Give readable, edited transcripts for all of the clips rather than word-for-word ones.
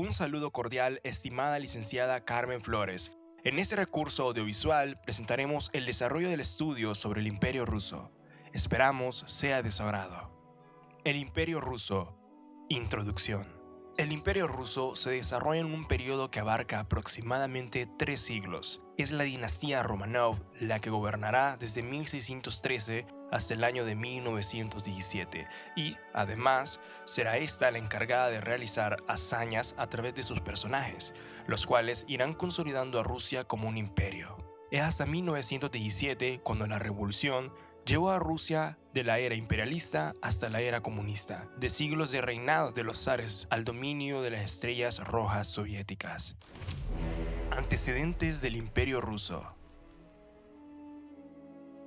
Un saludo cordial, estimada licenciada Carmen Flores. En este recurso audiovisual presentaremos el desarrollo del estudio sobre el Imperio Ruso. Esperamos sea de su agrado. El Imperio Ruso. Introducción. El Imperio Ruso se desarrolla en un periodo que abarca aproximadamente 3 siglos. Es la dinastía Romanov la que gobernará desde 1613 hasta el año de 1917 y, además, será esta la encargada de realizar hazañas a través de sus personajes, los cuales irán consolidando a Rusia como un imperio. Es hasta 1917 cuando la revolución llevó a Rusia de la era imperialista hasta la era comunista, de siglos de reinado de los zares al dominio de las estrellas rojas soviéticas. Antecedentes del Imperio Ruso.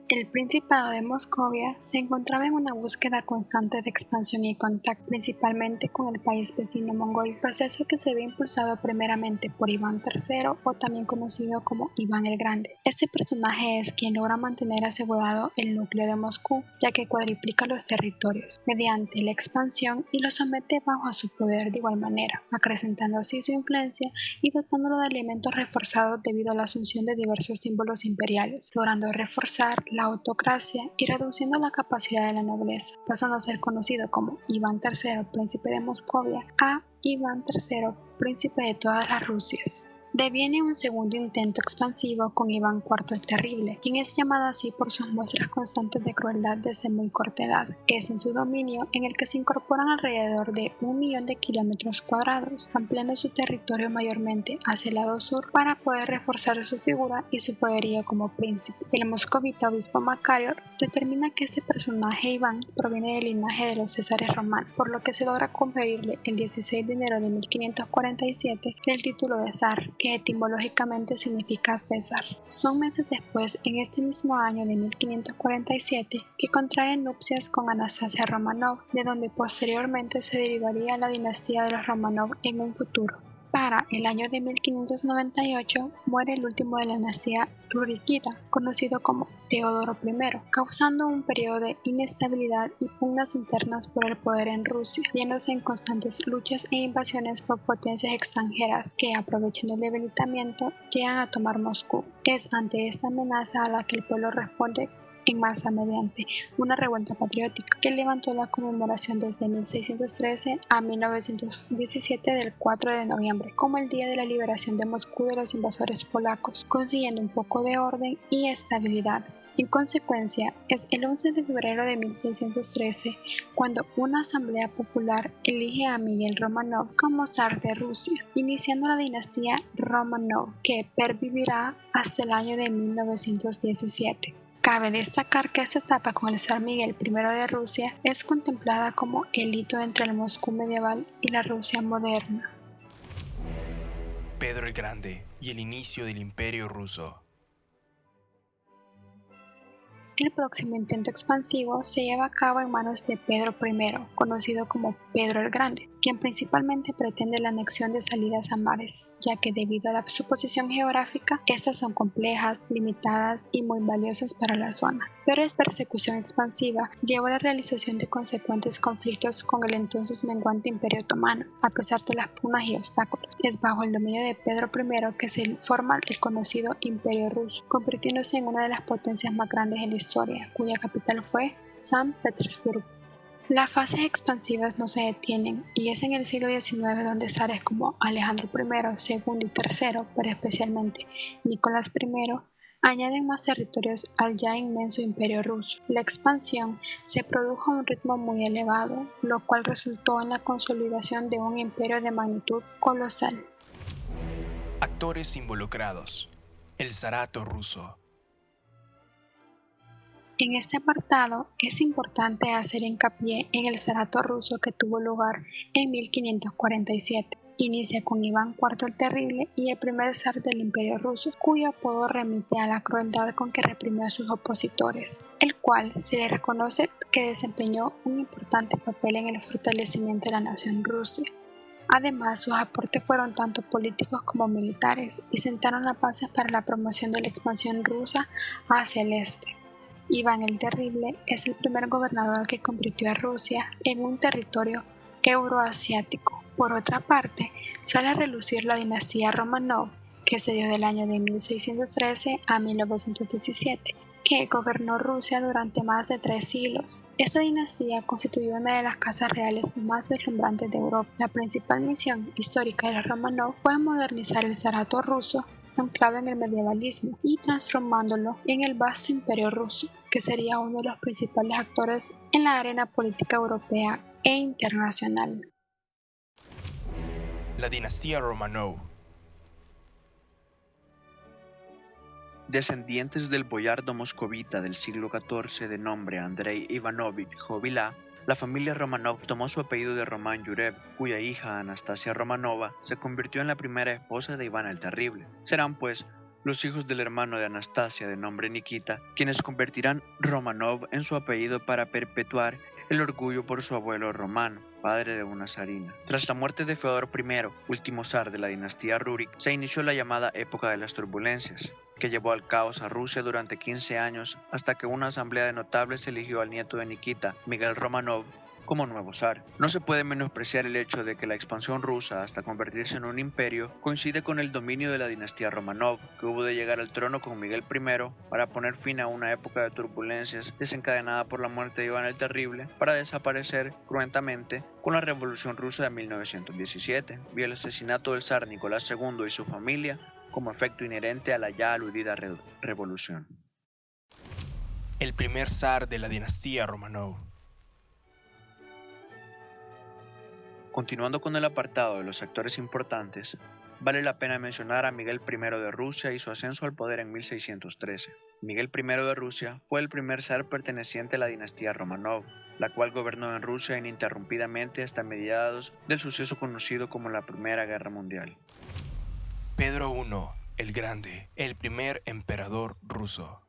El Principado de Moscovia se encontraba en una búsqueda constante de expansión y contacto, principalmente con el país vecino mongol, proceso que se ve impulsado primeramente por Iván III, o también conocido como Iván el Grande. Este personaje es quien logra mantener asegurado el núcleo de Moscú, ya que cuadriplica los territorios mediante la expansión y lo somete bajo a su poder de igual manera, acrecentando así su influencia y dotándolo de elementos reforzados debido a la asunción de diversos símbolos imperiales, logrando reforzar la autocracia y reduciendo la capacidad de la nobleza, pasando a ser conocido como Iván III, príncipe de Moscovia, a Iván III, príncipe de todas las Rusias. Deviene un segundo intento expansivo con Iván IV el Terrible, quien es llamado así por sus muestras constantes de crueldad desde muy corta edad. Es en su dominio en el que se incorporan alrededor de 1.000.000 de kilómetros cuadrados, ampliando su territorio mayormente hacia el lado sur para poder reforzar su figura y su poderío como príncipe. El moscovita obispo Macario determina que este personaje Iván proviene del linaje de los césares romanos, por lo que se logra conferirle el 16 de enero de 1547 el título de zar, que etimológicamente significa César. Son meses después, en este mismo año de 1547, que contrae nupcias con Anastasia Romanov, de donde posteriormente se derivaría la dinastía de los Romanov en un futuro. Para el año de 1598 muere el último de la dinastía Rurikida, conocido como Teodoro I, causando un periodo de inestabilidad y pugnas internas por el poder en Rusia, viéndose en constantes luchas e invasiones por potencias extranjeras que, aprovechando el debilitamiento, llegan a tomar Moscú. Es ante esta amenaza a la que el pueblo responde en masa mediante una revuelta patriótica que levantó la conmemoración desde 1613 a 1917 del 4 de noviembre como el día de la liberación de Moscú de los invasores polacos, consiguiendo un poco de orden y estabilidad. En consecuencia, es el 11 de febrero de 1613 cuando una asamblea popular elige a Miguel Romanov como zar de Rusia, iniciando la dinastía Romanov, que pervivirá hasta el año de 1917. Cabe destacar que esta etapa con el zar Miguel I de Rusia es contemplada como el hito entre el Moscú medieval y la Rusia moderna. Pedro el Grande y el inicio del Imperio Ruso. El próximo intento expansivo se lleva a cabo en manos de Pedro I, conocido como Pedro el Grande, quien principalmente pretende la anexión de salidas a mares, ya que debido a su posición geográfica, estas son complejas, limitadas y muy valiosas para la zona. Pero esta persecución expansiva llevó a la realización de consecuentes conflictos con el entonces menguante Imperio Otomano. A pesar de las pugnas y obstáculos, es bajo el dominio de Pedro I que se forma el conocido Imperio Ruso, convirtiéndose en una de las potencias más grandes en la historia, cuya capital fue San Petersburgo. Las fases expansivas no se detienen y es en el siglo XIX donde zares como Alejandro I, II y III, pero especialmente Nicolás I, añaden más territorios al ya inmenso imperio ruso. La expansión se produjo a un ritmo muy elevado, lo cual resultó en la consolidación de un imperio de magnitud colosal. Actores involucrados. El zarato ruso. En este apartado es importante hacer hincapié en el zarato ruso que tuvo lugar en 1547. Inicia con Iván IV el Terrible y el primer zar del Imperio Ruso, cuyo apodo remite a la crueldad con que reprimió a sus opositores, el cual se le reconoce que desempeñó un importante papel en el fortalecimiento de la nación Rusia. Además, sus aportes fueron tanto políticos como militares y sentaron las bases para la promoción de la expansión rusa hacia el este. Iván el Terrible es el primer gobernador que convirtió a Rusia en un territorio euroasiático, Por otra parte, sale a relucir la dinastía Romanov, que se dio del año de 1613 a 1917, que gobernó Rusia durante más de 3 siglos. Esta dinastía constituyó una de las casas reales más deslumbrantes de Europa. La principal misión histórica de los Romanov fue modernizar el zarato ruso, anclado en el medievalismo, y transformándolo en el vasto imperio ruso, que sería uno de los principales actores en la arena política europea e internacional. La dinastía Romanov. Descendientes del boyardo moscovita del siglo XIV de nombre Andrei Ivanovich Jovilá, la familia Romanov tomó su apellido de Román Yurev, cuya hija Anastasia Romanova se convirtió en la primera esposa de Iván el Terrible. Serán, pues, los hijos del hermano de Anastasia de nombre Nikita, quienes convertirán Romanov en su apellido para perpetuar el orgullo por su abuelo Román, padre de una zarina. Tras la muerte de Feodor I, último zar de la dinastía Rurik, se inició la llamada época de las turbulencias, que llevó al caos a Rusia durante 15 años hasta que una asamblea de notables eligió al nieto de Nikita, Miguel Romanov, como nuevo zar. No se puede menospreciar el hecho de que la expansión rusa hasta convertirse en un imperio coincide con el dominio de la dinastía Romanov, que hubo de llegar al trono con Miguel I para poner fin a una época de turbulencias desencadenada por la muerte de Iván el Terrible, para desaparecer cruentamente con la Revolución Rusa de 1917 y el asesinato del zar Nicolás II y su familia como efecto inherente a la ya aludida revolución. El primer zar de la dinastía Romanov. Continuando con el apartado de los actores importantes, vale la pena mencionar a Miguel I de Rusia y su ascenso al poder en 1613. Miguel I de Rusia fue el primer zar perteneciente a la dinastía Romanov, la cual gobernó en Rusia ininterrumpidamente hasta mediados del suceso conocido como la Primera Guerra Mundial. Pedro I el Grande, el primer emperador ruso.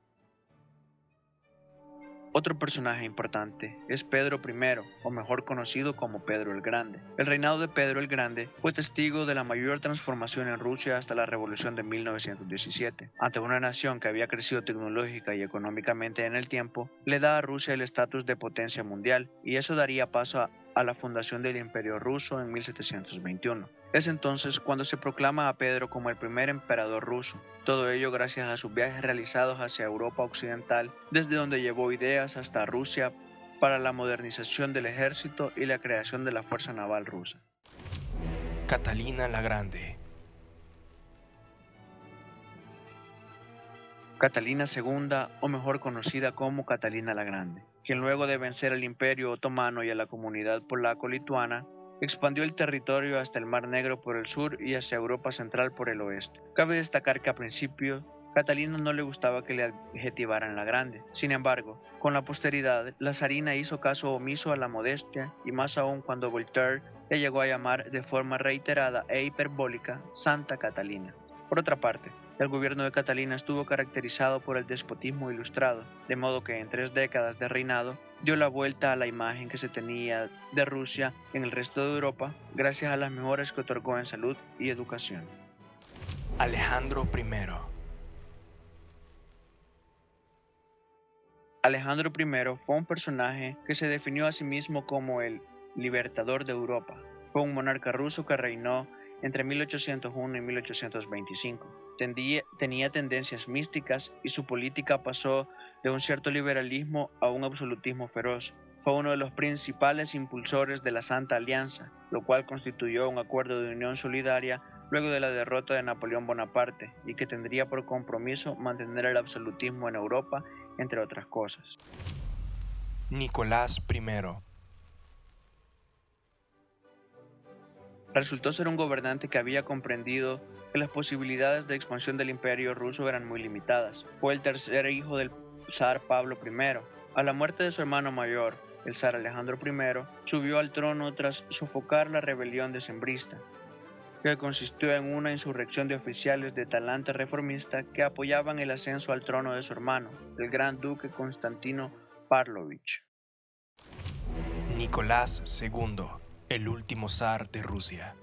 Otro personaje importante es Pedro I, o mejor conocido como Pedro el Grande. El reinado de Pedro el Grande fue testigo de la mayor transformación en Rusia hasta la Revolución de 1917. Ante una nación que había crecido tecnológica y económicamente en el tiempo, le da a Rusia el estatus de potencia mundial, y eso daría paso a la fundación del Imperio Ruso en 1721. Es entonces cuando se proclama a Pedro como el primer emperador ruso, todo ello gracias a sus viajes realizados hacia Europa Occidental, desde donde llevó ideas hasta Rusia para la modernización del ejército y la creación de la Fuerza Naval rusa. Catalina la Grande. Catalina II, o mejor conocida como Catalina la Grande, quien luego de vencer al Imperio Otomano y a la comunidad polaco-lituana, expandió el territorio hasta el Mar Negro por el sur y hacia Europa Central por el oeste. Cabe destacar que a principio, Catalina no le gustaba que le adjetivaran la Grande. Sin embargo, con la posteridad, la zarina hizo caso omiso a la modestia, y más aún cuando Voltaire le llegó a llamar de forma reiterada e hiperbólica Santa Catalina. Por otra parte, el gobierno de Catalina estuvo caracterizado por el despotismo ilustrado, de modo que en 3 décadas de reinado dio la vuelta a la imagen que se tenía de Rusia en el resto de Europa gracias a las mejoras que otorgó en salud y educación. Alejandro I. Alejandro I fue un personaje que se definió a sí mismo como el libertador de Europa. Fue un monarca ruso que reinó entre 1801 y 1825. Tenía tendencias místicas y su política pasó de un cierto liberalismo a un absolutismo feroz. Fue uno de los principales impulsores de la Santa Alianza, lo cual constituyó un acuerdo de unión solidaria luego de la derrota de Napoleón Bonaparte, y que tendría por compromiso mantener el absolutismo en Europa, entre otras cosas. Nicolás I. Resultó ser un gobernante que había comprendido que las posibilidades de expansión del imperio ruso eran muy limitadas. Fue el tercer hijo del zar Pablo I. A la muerte de su hermano mayor, el zar Alejandro I, subió al trono tras sofocar la rebelión decembrista, que consistió en una insurrección de oficiales de talante reformista que apoyaban el ascenso al trono de su hermano, el gran duque Constantino Pavlovich. Nicolás II, el último zar de Rusia.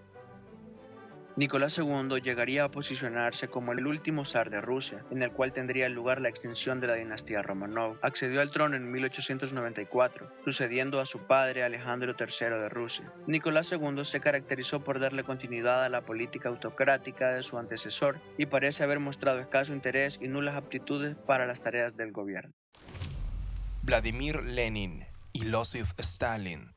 Nicolás II llegaría a posicionarse como el último zar de Rusia, en el cual tendría lugar la extinción de la dinastía Romanov. Accedió al trono en 1894, sucediendo a su padre Alejandro III de Rusia. Nicolás II se caracterizó por darle continuidad a la política autocrática de su antecesor y parece haber mostrado escaso interés y nulas aptitudes para las tareas del gobierno. Vladimir Lenin y Joseph Stalin.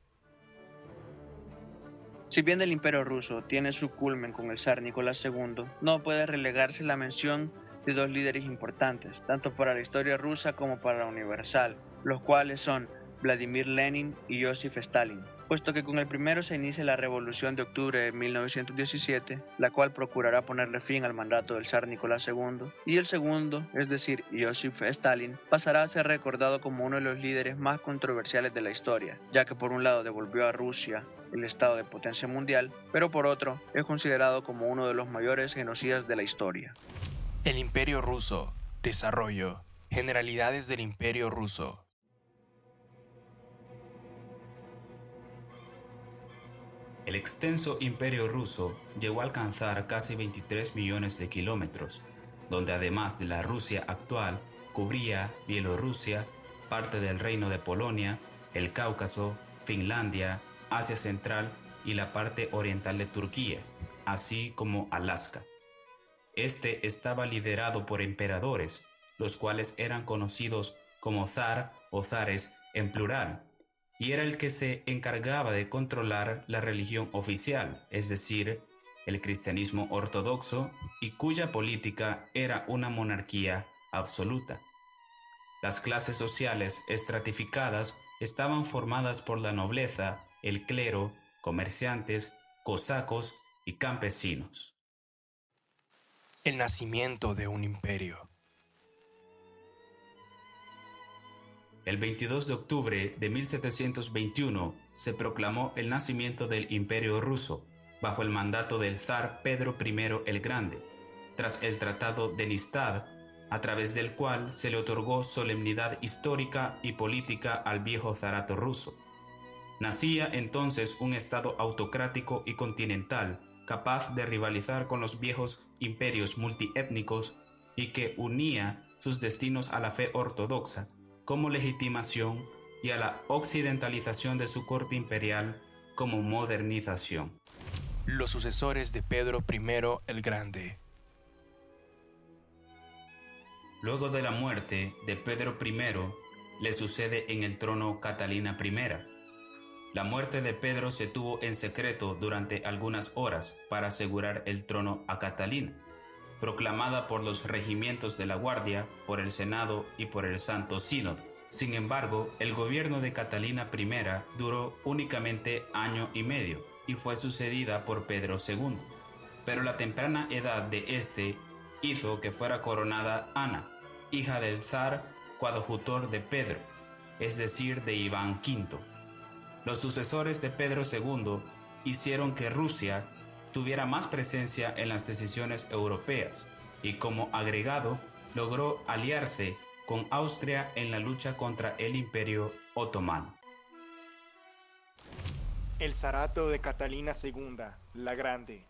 Si bien el Imperio ruso tiene su culmen con el zar Nicolás II, no puede relegarse la mención de dos líderes importantes, tanto para la historia rusa como para la universal, los cuales son Vladimir Lenin y Joseph Stalin, puesto que con el primero se inicia la Revolución de Octubre de 1917, la cual procurará ponerle fin al mandato del zar Nicolás II, y el segundo, es decir, Joseph Stalin, pasará a ser recordado como uno de los líderes más controversiales de la historia, ya que por un lado devolvió a Rusia el estado de potencia mundial, pero por otro es considerado como uno de los mayores genocidas de la historia. El Imperio Ruso. Desarrollo. Generalidades del Imperio Ruso. El extenso Imperio ruso llegó a alcanzar casi 23 millones de kilómetros, donde además de la Rusia actual, cubría Bielorrusia, parte del Reino de Polonia, el Cáucaso, Finlandia, Asia Central y la parte oriental de Turquía, así como Alaska. Este estaba liderado por emperadores, los cuales eran conocidos como zar o zares en plural, y era el que se encargaba de controlar la religión oficial, es decir, el cristianismo ortodoxo, y cuya política era una monarquía absoluta. Las clases sociales estratificadas estaban formadas por la nobleza, el clero, comerciantes, cosacos y campesinos. El nacimiento de un imperio. El 22 de octubre de 1721 se proclamó el nacimiento del Imperio ruso, bajo el mandato del zar Pedro I el Grande, tras el Tratado de Nistad, a través del cual se le otorgó solemnidad histórica y política al viejo zarato ruso. Nacía entonces un estado autocrático y continental, capaz de rivalizar con los viejos imperios multiétnicos y que unía sus destinos a la fe ortodoxa como legitimación y a la occidentalización de su corte imperial como modernización. Los sucesores de Pedro I el Grande. Luego de la muerte de Pedro I, le sucede en el trono Catalina I. La muerte de Pedro se tuvo en secreto durante algunas horas para asegurar el trono a Catalina, proclamada por los regimientos de la Guardia, por el Senado y por el Santo Sínodo. Sin embargo, el gobierno de Catalina I duró únicamente año y medio y fue sucedida por Pedro II. Pero la temprana edad de este hizo que fuera coronada Ana, hija del zar coadjutor de Pedro, es decir, de Iván V. Los sucesores de Pedro II hicieron que Rusia tuviera más presencia en las decisiones europeas y como agregado logró aliarse con Austria en la lucha contra el Imperio Otomano. El zarato de Catalina II, la Grande.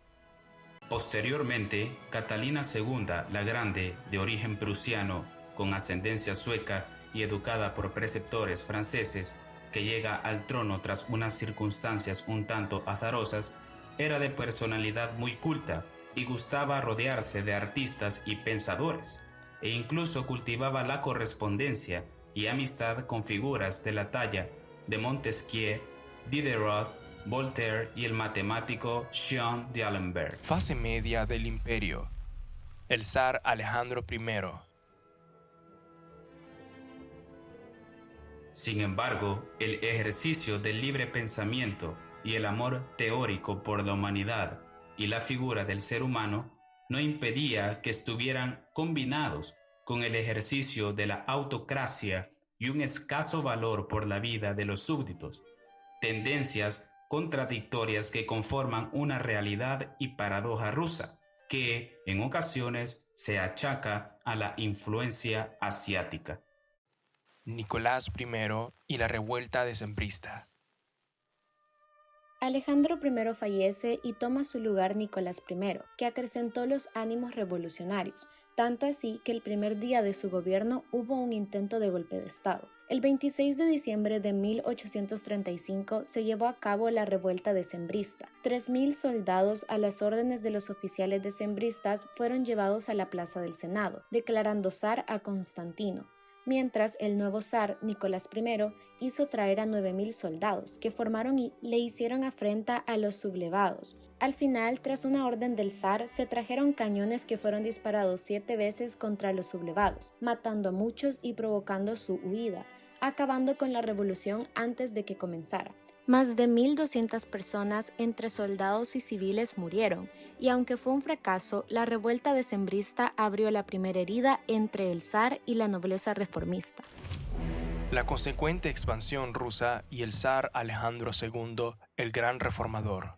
Posteriormente, Catalina II la Grande, de origen prusiano, con ascendencia sueca y educada por preceptores franceses, que llega al trono tras unas circunstancias un tanto azarosas, era de personalidad muy culta y gustaba rodearse de artistas y pensadores, e incluso cultivaba la correspondencia y amistad con figuras de la talla de Montesquieu, Diderot, Voltaire y el matemático Jean d'Alembert. Fase media del imperio. El zar Alejandro I. Sin embargo, el ejercicio del libre pensamiento y el amor teórico por la humanidad y la figura del ser humano no impedía que estuvieran combinados con el ejercicio de la autocracia y un escaso valor por la vida de los súbditos, tendencias contradictorias que conforman una realidad y paradoja rusa, que en ocasiones se achaca a la influencia asiática. Nicolás I y la revuelta decembrista. Alejandro I fallece y toma su lugar Nicolás I, que acrecentó los ánimos revolucionarios, tanto así que el primer día de su gobierno hubo un intento de golpe de Estado. El 26 de diciembre de 1835 se llevó a cabo la revuelta decembrista. 3.000 soldados a las órdenes de los oficiales decembristas fueron llevados a la Plaza del Senado, declarando zar a Constantino, mientras el nuevo zar, Nicolás I, hizo traer a 9.000 soldados, que formaron y le hicieron afrenta a los sublevados. Al final, tras una orden del zar, se trajeron cañones que fueron disparados 7 veces contra los sublevados, matando a muchos y provocando su huida, acabando con la revolución antes de que comenzara. Más de 1.200 personas entre soldados y civiles murieron, y aunque fue un fracaso, la revuelta decembrista abrió la primera herida entre el zar y la nobleza reformista. La consecuente expansión rusa y el zar Alejandro II, el gran reformador.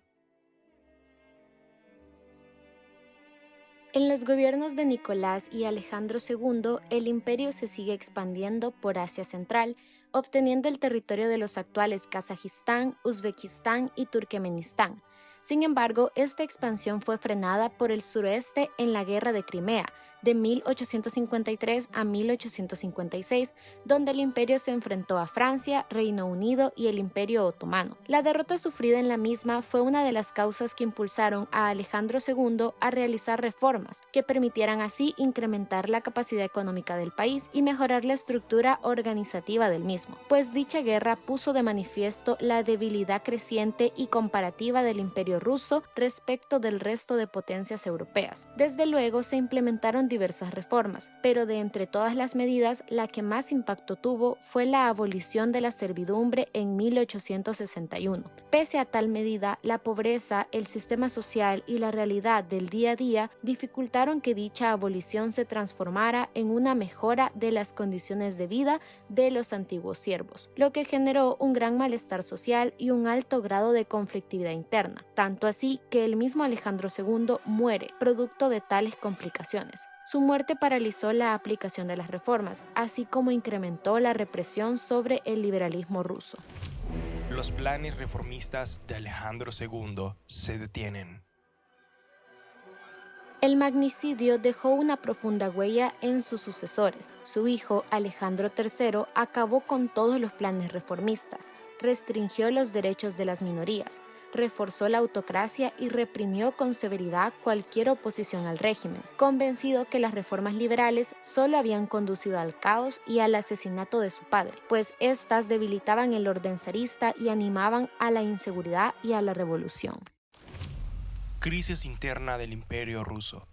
En los gobiernos de Nicolás y Alejandro II, el imperio se sigue expandiendo por Asia Central, obteniendo el territorio de los actuales Kazajistán, Uzbekistán y Turkmenistán. Sin embargo, esta expansión fue frenada por el suroeste en la Guerra de Crimea, de 1853 a 1856, donde el imperio se enfrentó a Francia, Reino Unido y el Imperio Otomano. La derrota sufrida en la misma fue una de las causas que impulsaron a Alejandro II a realizar reformas que permitieran así incrementar la capacidad económica del país y mejorar la estructura organizativa del mismo, pues dicha guerra puso de manifiesto la debilidad creciente y comparativa del imperio ruso respecto del resto de potencias europeas. Desde luego se implementaron diversas reformas, pero de entre todas las medidas, la que más impacto tuvo fue la abolición de la servidumbre en 1861. Pese a tal medida, la pobreza, el sistema social y la realidad del día a día dificultaron que dicha abolición se transformara en una mejora de las condiciones de vida de los antiguos siervos, lo que generó un gran malestar social y un alto grado de conflictividad interna, tanto así que el mismo Alejandro II muere producto de tales complicaciones. Su muerte paralizó la aplicación de las reformas, así como incrementó la represión sobre el liberalismo ruso. Los planes reformistas de Alejandro II se detienen. El magnicidio dejó una profunda huella en sus sucesores. Su hijo, Alejandro III, acabó con todos los planes reformistas, restringió los derechos de las minorías, reforzó la autocracia y reprimió con severidad cualquier oposición al régimen, convencido que las reformas liberales solo habían conducido al caos y al asesinato de su padre, pues éstas debilitaban el orden zarista y animaban a la inseguridad y a la revolución. Crisis interna del Imperio ruso.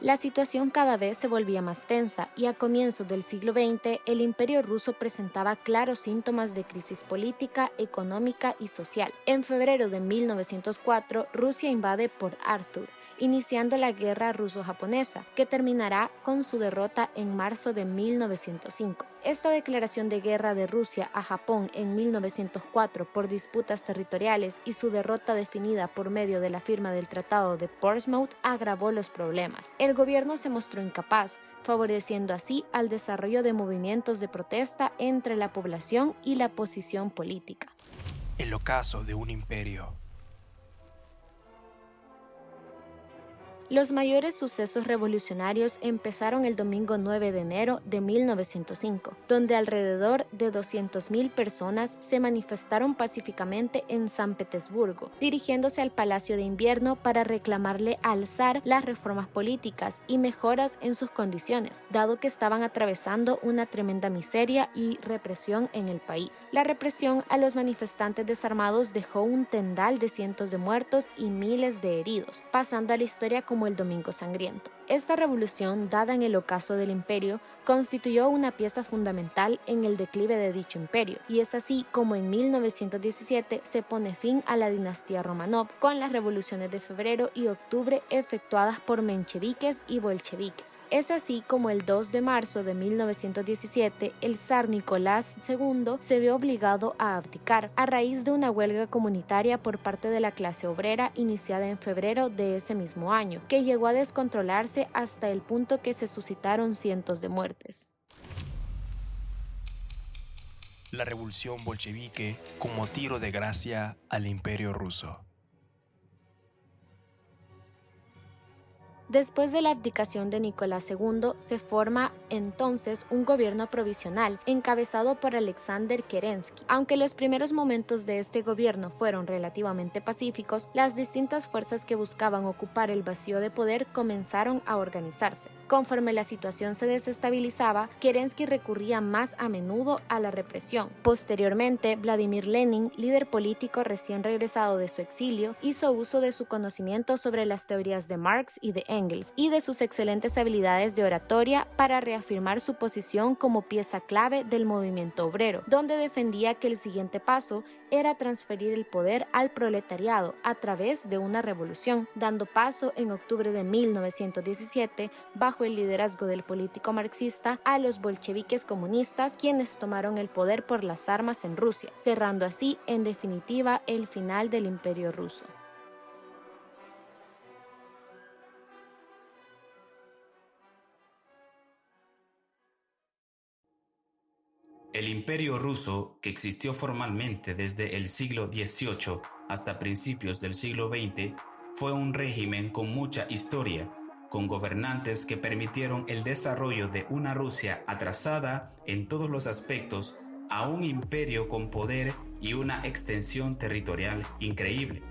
La situación cada vez se volvía más tensa y a comienzos del siglo XX el Imperio ruso presentaba claros síntomas de crisis política, económica y social. En febrero de 1904, Rusia invade Port Arthur, iniciando la guerra ruso-japonesa, que terminará con su derrota en marzo de 1905. Esta declaración de guerra de Rusia a Japón en 1904 por disputas territoriales y su derrota definida por medio de la firma del Tratado de Portsmouth agravó los problemas. El gobierno se mostró incapaz, favoreciendo así al desarrollo de movimientos de protesta entre la población y la posición política. El ocaso de un imperio. Los mayores sucesos revolucionarios empezaron el domingo 9 de enero de 1905, donde alrededor de 200.000 personas se manifestaron pacíficamente en San Petersburgo, dirigiéndose al Palacio de Invierno para reclamarle al zar las reformas políticas y mejoras en sus condiciones, dado que estaban atravesando una tremenda miseria y represión en el país. La represión a los manifestantes desarmados dejó un tendal de cientos de muertos y miles de heridos, pasando a la historia como el Domingo Sangriento. Esta revolución, dada en el ocaso del imperio, constituyó una pieza fundamental en el declive de dicho imperio, y es así como en 1917 se pone fin a la dinastía Romanov con las revoluciones de febrero y octubre efectuadas por mencheviques y bolcheviques. Es así como el 2 de marzo de 1917 el zar Nicolás II se vio obligado a abdicar a raíz de una huelga comunitaria por parte de la clase obrera iniciada en febrero de ese mismo año, que llegó a descontrolarse hasta el punto que se suscitaron cientos de muertes. la revolución bolchevique como tiro de gracia al Imperio ruso. Después de la abdicación de Nicolás II, se forma entonces un gobierno provisional encabezado por Alexander Kerensky. Aunque los primeros momentos de este gobierno fueron relativamente pacíficos, las distintas fuerzas que buscaban ocupar el vacío de poder comenzaron a organizarse. Conforme la situación se desestabilizaba, Kerensky recurría más a menudo a la represión. Posteriormente, Vladimir Lenin, líder político recién regresado de su exilio, hizo uso de su conocimiento sobre las teorías de Marx y de Engels y de sus excelentes habilidades de oratoria para reafirmar su posición como pieza clave del movimiento obrero, donde defendía que el siguiente paso era transferir el poder al proletariado a través de una revolución, dando paso en octubre de 1917, bajo el liderazgo del político marxista, a los bolcheviques comunistas, quienes tomaron el poder por las armas en Rusia, cerrando así en definitiva el final del Imperio ruso. El Imperio ruso, que existió formalmente desde el siglo XVIII hasta principios del siglo XX, fue un régimen con mucha historia, con gobernantes que permitieron el desarrollo de una Rusia atrasada en todos los aspectos a un imperio con poder y una extensión territorial increíble.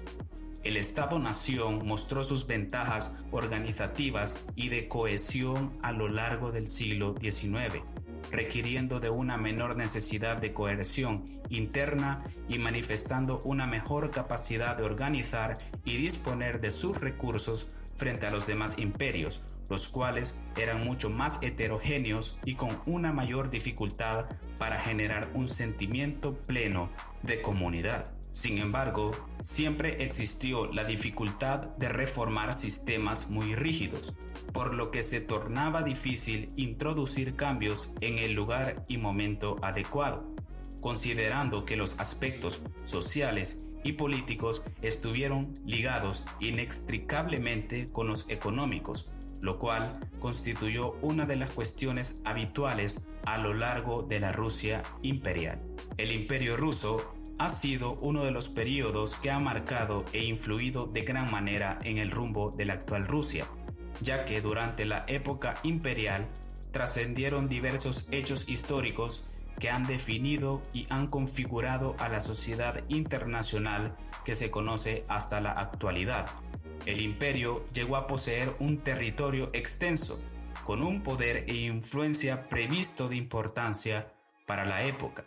El Estado-nación mostró sus ventajas organizativas y de cohesión a lo largo del siglo XIX, requiriendo de una menor necesidad de coerción interna y manifestando una mejor capacidad de organizar y disponer de sus recursos frente a los demás imperios, los cuales eran mucho más heterogéneos y con una mayor dificultad para generar un sentimiento pleno de comunidad. Sin embargo, siempre existió la dificultad de reformar sistemas muy rígidos, por lo que se tornaba difícil introducir cambios en el lugar y momento adecuado, considerando que los aspectos sociales y políticos estuvieron ligados inextricablemente con los económicos, lo cual constituyó una de las cuestiones habituales a lo largo de la Rusia imperial. El Imperio ruso ha sido uno de los períodos que ha marcado e influido de gran manera en el rumbo de la actual Rusia, ya que durante la época imperial trascendieron diversos hechos históricos que han definido y han configurado a la sociedad internacional que se conoce hasta la actualidad. El imperio llegó a poseer un territorio extenso, con un poder e influencia previsto de importancia para la época.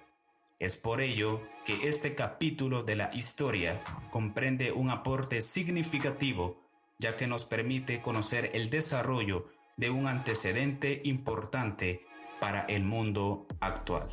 Es por ello que este capítulo de la historia comprende un aporte significativo, ya que nos permite conocer el desarrollo de un antecedente importante para el mundo actual.